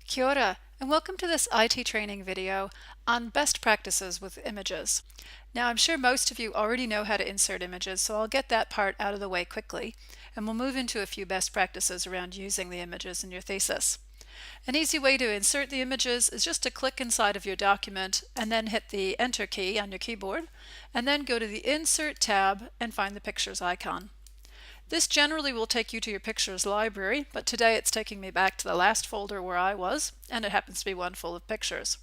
Kia ora, and welcome to this IT training video on best practices with images. Now, I'm sure most of you already know how to insert images, so I'll get that part out of the way quickly, and we'll move into a few best practices around using the images in your thesis. An easy way to insert the images is just to click inside of your document and then hit the Enter key on your keyboard, and then go to the Insert tab and find the Pictures icon. This generally will take you to your pictures library, but today it's taking me back to the last folder where I was, and it happens to be one full of pictures.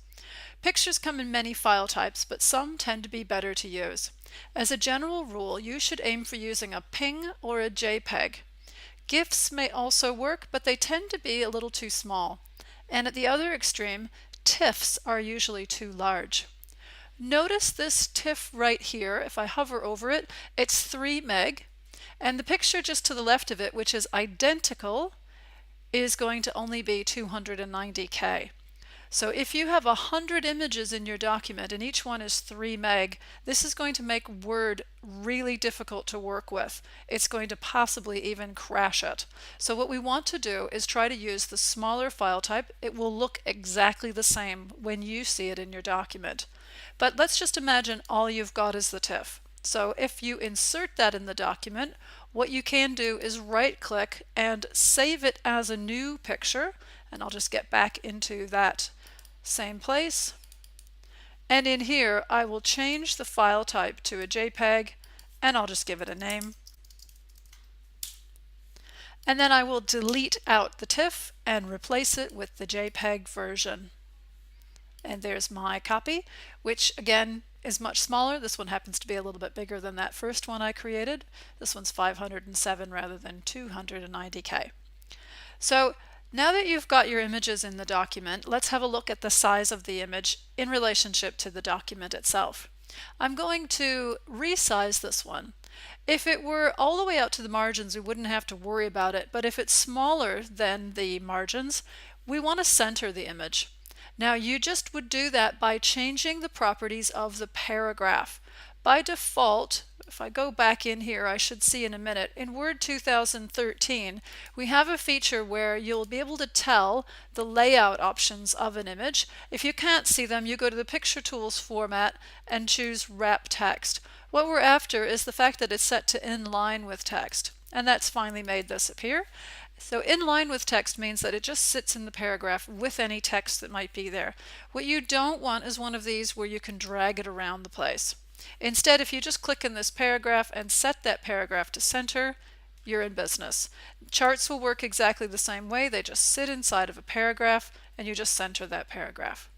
Pictures come in many file types, but some tend to be better to use. As a general rule, you should aim for using a PNG or a JPEG. GIFs may also work, but they tend to be a little too small. And at the other extreme, TIFFs are usually too large. Notice this TIFF right here. If I hover over it, it's 3 meg. And the picture just to the left of it, which is identical, is going to only be 290K. So if you have 100 images in your document and each one is 3 meg, this is going to make Word really difficult to work with. It's going to possibly even crash it. So what we want to do is try to use the smaller file type. It will look exactly the same when you see it in your document. But let's just imagine all you've got is the TIFF. So if you insert that in the document, what you can do is right-click and save it as a new picture. And I'll just get back into that same place. And in here, I will change the file type to a JPEG, and I'll just give it a name. And then I will delete out the TIFF and replace it with the JPEG version. And there's my copy, which again is much smaller. This one happens to be a little bit bigger than that first one I created. This one's 507 rather than 290K. So now that you've got your images in the document, let's have a look at the size of the image in relationship to the document itself. I'm going to resize this one. If it were all the way out to the margins, we wouldn't have to worry about it, but if it's smaller than the margins, we want to center the image. Now you just would do that by changing the properties of the paragraph. By default, if I go back in here, I should see in a minute, in Word 2013, we have a feature where you'll be able to tell the layout options of an image. If you can't see them, you go to the Picture Tools format and choose Wrap Text. What we're after is the fact that it's set to in line with text, and that's finally made this appear. So in line with text means that it just sits in the paragraph with any text that might be there. What you don't want is one of these where you can drag it around the place. Instead, if you just click in this paragraph and set that paragraph to center, you're in business. Charts will work exactly the same way. They just sit inside of a paragraph and you just center that paragraph.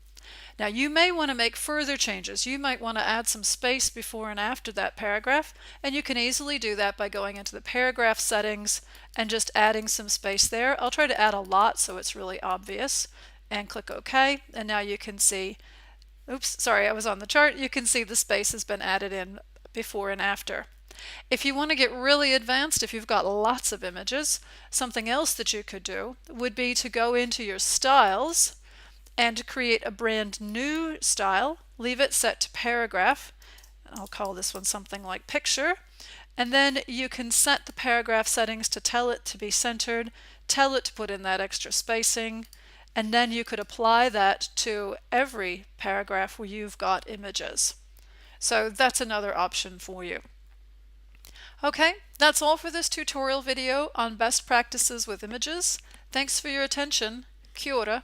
Now you may want to make further changes. You might want to add some space before and after that paragraph, and you can easily do that by going into the paragraph settings and just adding some space there. I'll try to add a lot so it's really obvious, and click OK, and now you can see, oops, sorry, I was on the chart. You can see the space has been added in before and after. If you want to get really advanced, if you've got lots of images, something else that you could do would be to go into your styles and create a brand new style, leave it set to paragraph. I'll call this one something like picture. And then you can set the paragraph settings to tell it to be centered, tell it to put in that extra spacing, and then you could apply that to every paragraph where you've got images. So that's another option for you. Okay, that's all for this tutorial video on best practices with images. Thanks for your attention. Kia ora.